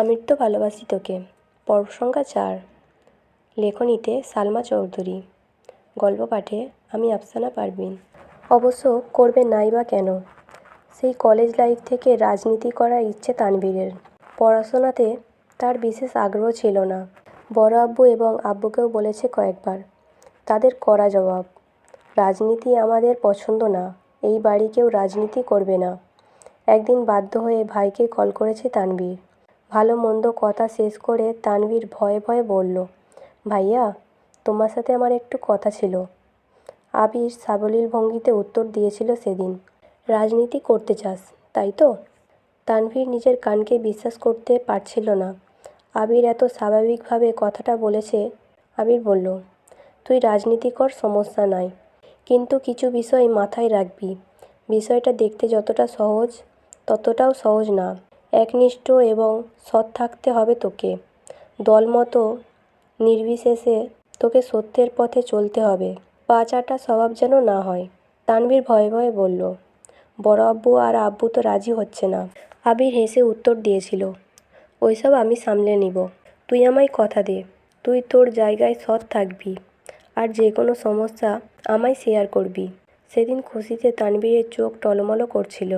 আমির তো ভালোবাসি তোকে। পর্ব সংখ্যা 4। লেখনীতে সালমা চৌধুরী। গল্প পাঠে আমি আফসানা পারভিন। অবশ্য করবে নাই বা কেন? সেই কলেজ লাইফ থেকে রাজনীতি করার ইচ্ছে তানভীরের। পড়াশোনাতে তার বিশেষ আগ্রহ ছিল না। বড় আব্বু এবং আব্বুকেও বলেছে কয়েকবার। তাদের কড়া জবাব, রাজনীতি আমাদের পছন্দ না, এই বাড়ি কেউ রাজনীতি করবে না। একদিন বাধ্য হয়ে ভাইকে কল করেছে তানভীর। ভালো মন্দ কথা শেষ করে তানভীর ভয়ে ভয়ে বলল, ভাইয়া, তোমার সাথে আমার একটু কথা ছিল। আবির সাবলীল ভঙ্গিতে উত্তর দিয়েছিল সেদিন, রাজনীতি করতে চাস, তাই তো? তানভীর নিজের কানকে বিশ্বাস করতে পারছিল না। আবির এত স্বাভাবিকভাবে কথাটা বলেছে। আবির বলল, তুই রাজনীতি কর, সমস্যা নাই, কিন্তু কিছু বিষয় মাথায় রাখবি। বিষয়টা দেখতে যতটা সহজ ততটাও সহজ না। একনিষ্ঠ এবং সৎ থাকতে হবে তোকে। দলমত নির্বিশেষে তোকে সত্যের পথে চলতে হবে। পা চাটা স্বভাব যেন না হয়। তানভীর ভয়ে ভয়ে বলল, বড় আব্বু আর আব্বু তো রাজি হচ্ছে না। আবির হেসে উত্তর দিয়েছিল, ওইসব আমি সামলে নিব। তুই আমায় কথা দে, তুই তোর জায়গায় সৎ থাকবি, আর যে কোনো সমস্যা আমায় শেয়ার করবি। সেদিন খুশিতে তানভীরের চোখ টলমলো করছিল।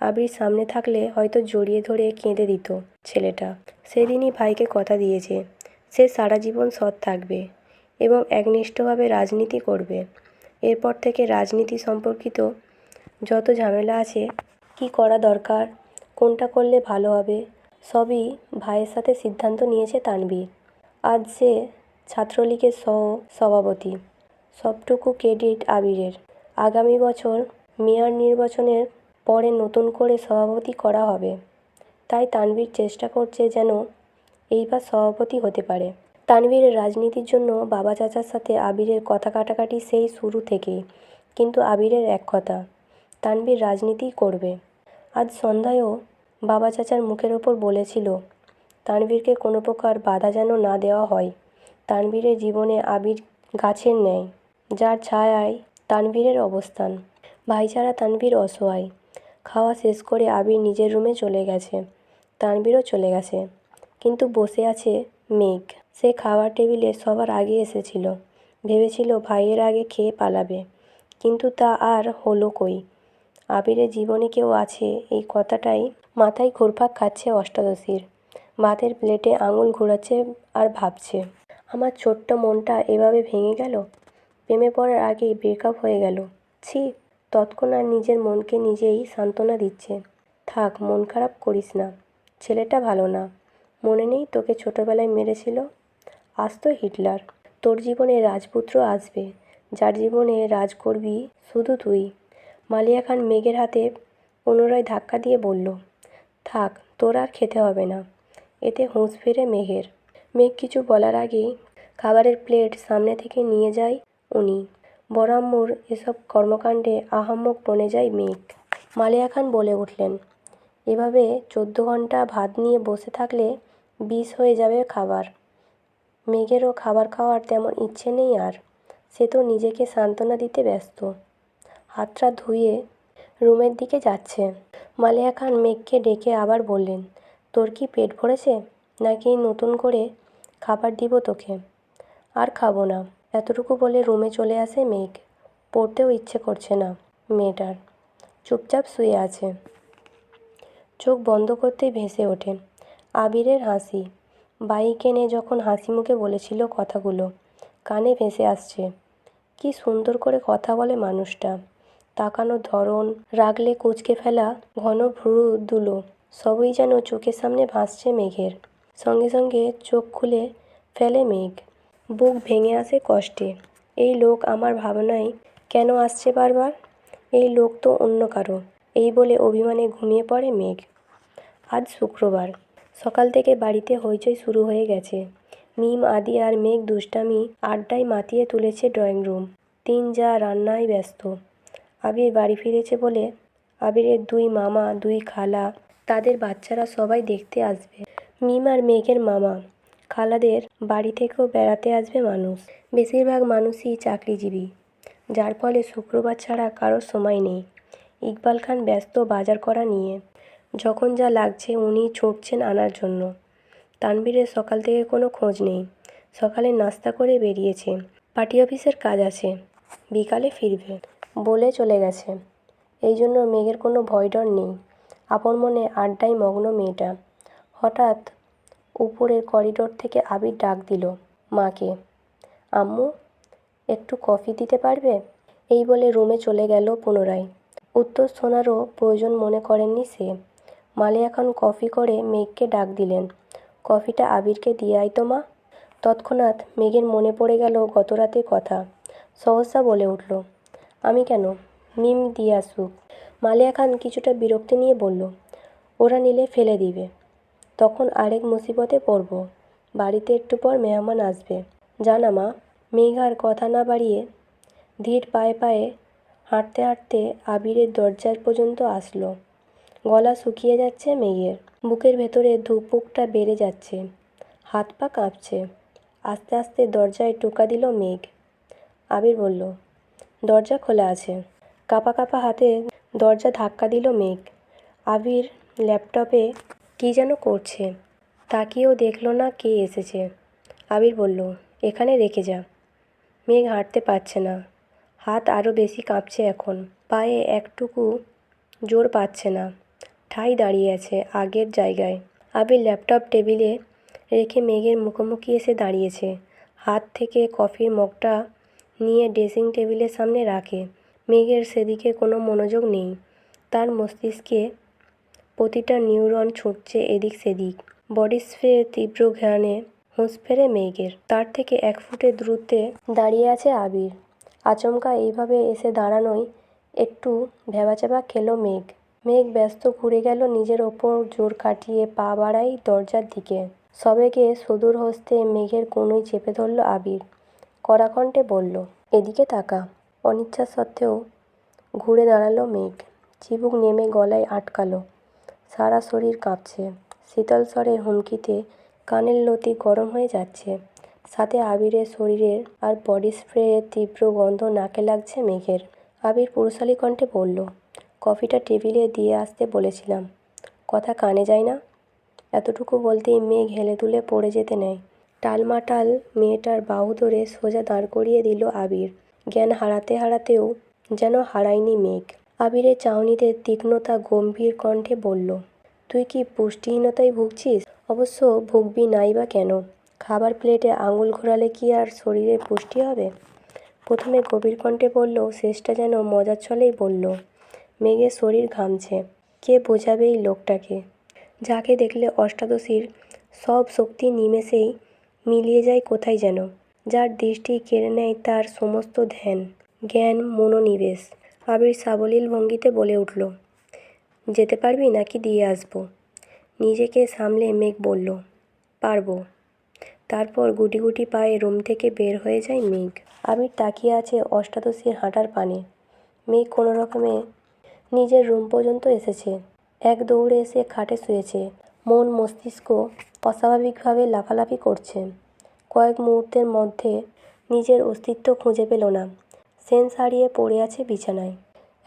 আবির সামনে থাকলে হয়তো জড়িয়ে ধরে কেঁদে দিত ছেলেটা। সেদিনই ভাইকে কথা দিয়েছে, সে সারা জীবন সৎ থাকবে এবং একনিষ্ঠভাবে রাজনীতি করবে। এরপর থেকে রাজনীতি সম্পর্কিত যত ঝামেলা আছে, কি করা দরকার, কোনটা করলে ভালো হবে, সবই ভাইয়ের সাথে সিদ্ধান্ত নিয়েছে তানভীর। আজ সে ছাত্রলীগের সভাপতি। সবটুকু ক্রেডিট আবিরের। আগামী বছর মেয়র নির্বাচনের পরে নতুন করে সভাপতি করা হবে, তাই তানভীর চেষ্টা করছে যেন এইবার সভাপতি হতে পারে। তানভীরের রাজনীতির জন্য বাবা চাচার সাথে আবিরের কথা কাটাকাটি সেই শুরু থেকেই, কিন্তু আবিরের এক কথা, তানভীর রাজনীতিই করবে। আজ সন্ধ্যায়ও বাবা চাচার মুখের ওপর বলেছিল, তানভীরকে কোনো প্রকার বাধা যেন না দেওয়া হয়। তানভীরের জীবনে আবির গাছের ন্যায়, যার ছায়ায় তানভীরের অবস্থান। ভাই ছাড়া তানভীর অসহায়। খাওয়া শেষ করে আবির নিজের রুমে চলে গেছে। তানভীরও চলে গেছে, কিন্তু বসে আছে মেঘ। সে খাওয়ার টেবিলে সবার আগে এসেছিল। ভেবেছিল ভাইয়ের আগে খেয়ে পালাবে, কিন্তু তা আর হলো কই। আবিরের জীবনে কেউ আছে, এই কথাটাই মাথায় ঘুরপাক খাচ্ছে অষ্টাদশীর। ভাতের প্লেটে আঙুল ঘোরাচ্ছে আর ভাবছে, আমার ছোট্ট মনটা এভাবে ভেঙে গেল। প্রেমে পড়ার আগেই ব্রেকআপ হয়ে গেল। ছি! তৎক্ষণাৎ নিজের মনকে নিজেই সান্ত্বনা দিচ্ছে, থাক, মন খারাপ করিস না, ছেলেটা ভালো না। মনে নেই তোকে ছোটবেলায় মেরেছিল? আজ তো হিটলার। তোর জীবনে রাজপুত্র আসবে, যার জীবনে রাজ করবি শুধু তুই। মালিয়া খান মেঘের হাতে পুনরায় ধাক্কা দিয়ে বলল, থাক, তোর আর খেতে হবে না। এতে হুঁশ ফিরে মেঘের। মেঘ কিছু বলার আগেই খাবারের প্লেট সামনে থেকে নিয়ে যায় উনি। বড় আম্মুর এসব কর্মকাণ্ডে আহাম্মক বনে যায় মেঘ। মালিয়া খান বলে উঠলেন, এভাবে 14 ঘন্টা ভাত নিয়ে বসে থাকলে বিষ হয়ে যাবে খাবার। মেঘেরও খাবার খাওয়ার তেমন ইচ্ছে নেই আর। সে তো নিজেকে সান্ত্বনা দিতে ব্যস্ত। হাতটা ধুয়ে রুমের দিকে যাচ্ছে। মালিয়া খান মেঘকে ডেকে আবার বললেন, তোর কি পেট ভরেছে, নাকি নতুন করে খাবার দিব তোকে? আর খাবো না, এতটুকু বলে রুমে চলে আসে মেঘ। পড়তেও ইচ্ছে করছে না মেয়েটার, চুপচাপ শুয়ে আছে। চোখ বন্ধ করতেই ভেসে ওঠে আবিরের হাসি। বাইক এনে যখন হাসি মুখে বলেছিল কথাগুলো, কানে ভেসে আসছে। কি সুন্দর করে কথা বলে মানুষটা। তাকানোর ধরন, রাগলে কুঁচকে ফেলা ঘন ভ্রু দুলো, সবই যেন চোখের সামনে ভাসছে মেঘের। সঙ্গে সঙ্গে চোখ খুলে ফেলে মেঘ। বুক ভেঙে আসে কষ্টে। এই লোক আমার ভাবনায় কেন আসছে বারবার? এই লোক তো অন্য কারো, এই বলে অভিমানে ঘুমিয়ে পড়ে মেঘ। আজ শুক্রবার। সকাল থেকে বাড়িতে হইচই শুরু হয়ে গেছে। মিম, আদি আর মেঘ দুষ্টামি আড্ডায় মাতিয়ে তুলেছে ড্রয়িং রুম। 3 যা রান্নায় ব্যস্ত। আবির বাড়ি ফিরেছে বলে আবিরের 2 মামা, 2 খালা, তাদের বাচ্চারা সবাই দেখতে আসবে। মিম আর মেঘের মামা খালাদের বাড়ি থেকেও বেড়াতে আসবে মানুষ। বেশিরভাগ মানুষই চাকরিজীবী, যার ফলে শুক্রবার ছাড়া কারোর সময় নেই। ইকবাল খান ব্যস্ত বাজার করা নিয়ে। যখন যা লাগছে উনি ছুটছেন আনার জন্য। তানভীরের সকাল থেকে কোনো খোঁজ নেই। সকালে নাস্তা করে বেরিয়েছে, পার্টি অফিসের কাজ আছে, বিকালে ফিরবে বলে চলে গেছে। এই জন্য মেঘের কোনো ভয় ডর নেই। আপন মনে আড্ডায় মগ্ন মেয়েটা। হঠাৎ উপরের করিডোর থেকে আবির ডাক দিল মাকে, আম্মু একটু কফি দিতে পারবে? এই বলে রুমে চলে গেল পুনরায়। উত্তর শোনারও প্রয়োজন মনে করেননি সে। মালিয়া খান কফি করে মেঘকে ডাক দিলেন, কফিটা আবিরকে দিয়ে আয় তো মা। তৎক্ষণাৎ মেঘের মনে পড়ে গেল গতরাতের কথা। সহসা বলে উঠল, আমি কেন, মিম দিয়ে আসুক। মালিয়া খান কিছুটা বিরক্তি নিয়ে বলল, ওরা নিলে ফেলে দিবে, তখন আরেক মুসিবতে পড়ব। বাড়িতে একটু পর মেহমান আসবে। জানা মা। মেঘ আর কথা না বাড়িয়ে ধীর পায়ে পায়ে হাঁটতে হাঁটতে আবিরের দরজার পর্যন্ত আসলো। গলা শুকিয়ে যাচ্ছে মেঘের, বুকের ভেতরে ধুকপুকটা বেড়ে যাচ্ছে, হাত পা কাঁপছে। আস্তে আস্তে দরজায় টোকা দিল মেঘ। আবির বলল, দরজা খোলা আছে। কাঁপা কাঁপা হাতে দরজা ধাক্কা দিল মেঘ। আবির ল্যাপটপে কী যেন করছে, তাকিয়েও দেখল না কে এসেছে। আবির বলল, এখানে রেখে যা। মেঘ হাঁটতে পারছে না, হাত আরও বেশি কাঁপছে এখন, পায়ে একটুকু জোর পাচ্ছে না, ঠাই দাঁড়িয়ে আছে আগের জায়গায়। আবির ল্যাপটপ টেবিলে রেখে মেঘের মুখোমুখি এসে দাঁড়িয়েছে। হাত থেকে কফির মগটা নিয়ে ড্রেসিং টেবিলের সামনে রাখে। মেঘের সেদিকে কোনো মনোযোগ নেই। তার মস্তিষ্কে প্রতিটা নিউরন ছুটছে এদিক সেদিক। বডি স্প্রের তীব্র ঘ্রাণে হুঁশ ফেরে মেঘের। তার থেকে 1 ফুটের দূরত্বে দাঁড়িয়ে আছে আবির। আচমকা এইভাবে এসে দাঁড়ানোয় একটু ভ্যাবাচ্যাপা খেল মেঘ। মেঘ ব্যস্ত ঘুরে গেল নিজের ওপর জোর খাটিয়ে, পা বাড়াই দরজার দিকে। সবেগে সুদূর হস্তে মেঘের কনুই চেপে ধরল আবির। কড়া কণ্ঠে বলল, এদিকে তাকা। অনিচ্ছা সত্ত্বেও ঘুরে দাঁড়ালো মেঘ। চিবুক নেমে গলায় আটকালো, সারা শরীর কাঁপছে। শীতল স্বরের হুমকিতে কানের লতি গরম হয়ে যাচ্ছে। সাথে আবিরের শরীরের আর বডি স্প্রের তীব্র গন্ধ নাকে লাগছে মেঘের। আবির পুরুষালী কণ্ঠে বলল, কফিটা টেবিলে দিয়ে আসতে বলেছিলাম, কথা কানে যায় না? এতটুকু বলতেই মেঘ হেলে দুলে পড়ে যেতে নেয়। টালমাটাল মেয়েটার বাহু ধরে সোজা দাঁড় করিয়ে দিল আবির। জ্ঞান হারাতে হারাতেও যেন হারায়নি মেঘ। আবিরের চাহনিতে তীক্ষ্ণতা গম্ভীর কণ্ঠে বলল, তুই কি পুষ্টিহীনতায় ভুগছিস? অবশ্য ভুগবি নাই বা কেন? খাবার প্লেটে আঙুল ঘোরালে কি আর শরীরে পুষ্টি হবে? প্রথমে গভীর কণ্ঠে বলল, শেষটা যেন মজার ছলেই বলল। মেঘের শরীর ঘামছে। কে বোঝাবে এই লোকটাকে, যাকে দেখলে অষ্টাদশীর সব শক্তি নিমেষেই মিলিয়ে যায় কোথায় যেন, যার দৃষ্টি কেড়ে নেয় তার সমস্ত ধ্যান, জ্ঞান, মনোনিবেশ। আবির সাবলীল ভঙ্গিতে বলে উঠল, যেতে পারবি নাকি দিয়ে আসবো? নিজেকে সামলে মেঘ বলল, পারবো। তারপর গুটি গুটি পায়ে রুম থেকে বের হয়ে যায় মেঘ। আবির তাকিয়ে আছে অষ্টাদশীর হাঁটার পানে। মেঘ কোনো রকমে নিজের রুম পর্যন্ত এসেছে। এক দৌড়ে এসে খাটে শুয়েছে। মন মস্তিষ্ক অস্বাভাবিকভাবে লাফালাফি করছে। কয়েক মুহূর্তের মধ্যে নিজের অস্তিত্ব খুঁজে পেল না। সেন্স হারিয়ে পড়ে আছে বিছানায়।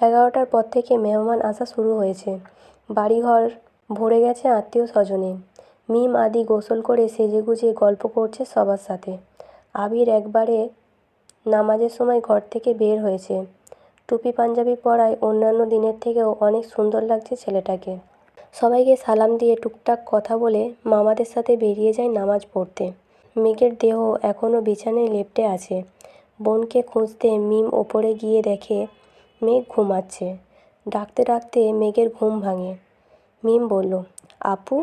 11টার পর থেকে মেহমান আসা শুরু হয়েছে। বাড়িঘর ভরে গেছে আত্মীয় স্বজনে। মিম আদি গোসল করে সেজেগুজে গল্প করছে সবার সাথে। আবির একবারে নামাজের সময় ঘর থেকে বের হয়েছে। টুপি পাঞ্জাবি পরায় অন্যান্য দিনের থেকেও অনেক সুন্দর লাগছে ছেলেটাকে। সবাইকে সালাম দিয়ে টুকটাক কথা বলে মামাদের সাথে বেরিয়ে যায় নামাজ পড়তে। মেঘের দেহ এখনও বিছানায় লেপ্টে আছে। বোনকে খুঁজতে মিম ওপরে গিয়ে দেখে মেঘ ঘুমাচ্ছে। ডাকতে ডাকতে মেঘের ঘুম ভাঙে। মিম বলল, আপু,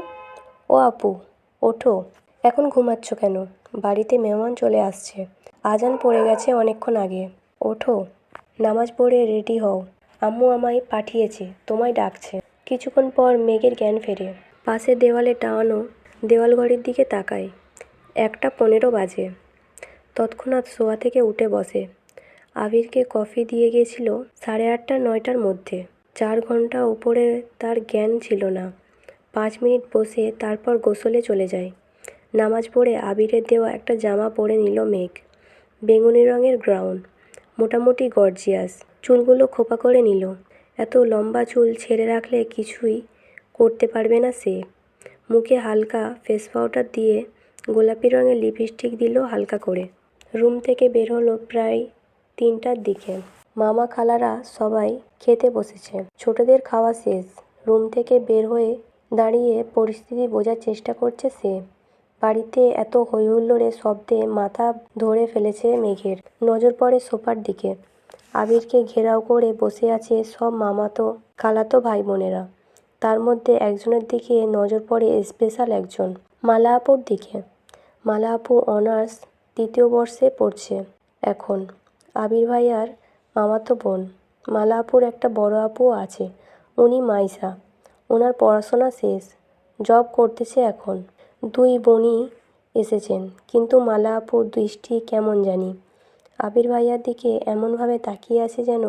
ও আপু, ওঠো। এখন ঘুমাচ্ছ কেন? বাড়িতে মেহমান চলে আসছে। আজান পড়ে গেছে অনেকক্ষণ আগে। ওঠো, নামাজ পড়ে রেডি হও। আম্মু আমায় পাঠিয়েছে, তোমায় ডাকছে। কিছুক্ষণ পর মেঘের জ্ঞান ফেরে। পাশের দেওয়ালে টাঙানো দেওয়ালঘড়ির দিকে তাকায়। 1টা 15 বাজে। তৎক্ষণাৎ শোয়া থেকে উঠে বসে। আবিরকে কফি দিয়ে গেছিল 8:30-9টার মধ্যে। 4 ঘন্টা উপরে তার জ্ঞান ছিল না। 5 মিনিট বসে তারপর গোসলে চলে যায়। নামাজ পড়ে আবিরের দেওয়া একটা জামা পরে নিল মেঘ। বেগুনি রঙের গ্রাউন, মোটামুটি গর্জিয়াস। চুলগুলো খোপা করে নিল। এত লম্বা চুল ছেড়ে রাখলে কিছুই করতে পারবে না সে। মুখে হালকা ফেস পাউডার দিয়ে গোলাপি রঙের লিপস্টিক দিল হালকা করে। রুম থেকে বের হলো প্রায় 3টার দিকে। মামা খালারা সবাই খেতে বসেছে। ছোটদের খাওয়া শেষ। রুম থেকে বের হয়ে দাঁড়িয়ে পরিস্থিতি বোঝার চেষ্টা করছে সে। বাড়িতে এত হইহুল্লোড়ের শব্দে মাথা ধরে ফেলেছে মেঘের। নজর পড়ে সোফার দিকে। আবিরকে ঘেরাও করে বসে আছে সব মামাতো খালাতো ভাই বোনেরা। তার মধ্যে একজনের দিকে নজর পড়ে স্পেশাল একজন, মালা আপুর দিকে। মালা আপু অনার্স 3য় বর্ষে পড়ছে এখন। আবির ভাইয়ার মামাতো বোন। মালা আপুর একটা বড় আপুও আছে, উনি মাইশা। ওনার পড়াশোনা শেষ, জব করতেছে এখন। 2 বোনই এসেছেন, কিন্তু মালা আপুর দৃষ্টি কেমন জানি আবির ভাইয়ার দিকে এমনভাবে তাকিয়ে আছে যেন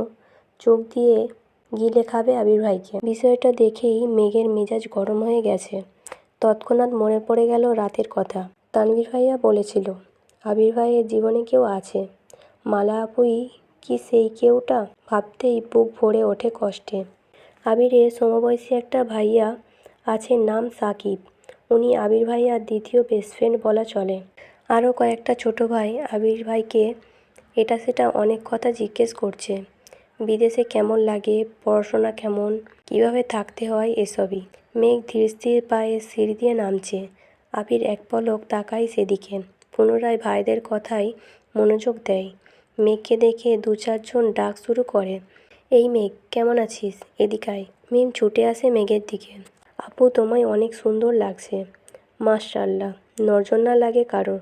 চোখ দিয়ে গিলে খাবে আবির ভাইকে। বিষয়টা দেখেই মেঘের মেজাজ গরম হয়ে গেছে। তৎক্ষণাৎ মনে পড়ে গেল রাতের কথা। তানভীর ভাইয়া বলেছিল আবির ভাইয়ের জীবনে কেউ আছে। মালা আপুই কি সেই কেউটা? ভাবতেই বুক ভরে ওঠে কষ্টে। আবিরের সমবয়সী একটা ভাইয়া আছে, নাম সাকিব। উনি আবির ভাইয়ার দ্বিতীয় বেস্ট ফ্রেন্ড বলা চলে। আরও কয়েকটা ছোট ভাই আবির ভাইকে এটা সেটা অনেক কথা জিজ্ঞেস করছে। বিদেশে কেমন লাগে, পড়াশোনা কেমন, কিভাবে থাকতে হয়, এসবই। মেঘ ধীর স্থির পায়ে সিঁড়ি দিয়ে নামছে। আবির এক পলক তাকায় সেদিকে। পুনরায় ভাইদের কথায় মনোযোগ দেয়। মেঘকে দেখে 2-4 জন ডাক শুরু করে, এই মেঘ কেমন আছিস, এদিকে আয়। মিম ছুটে আসে মেঘের দিকে। আপু তোমায় অনেক সুন্দর লাগছে। মাশাআল্লাহ, নজর না লাগে কারো।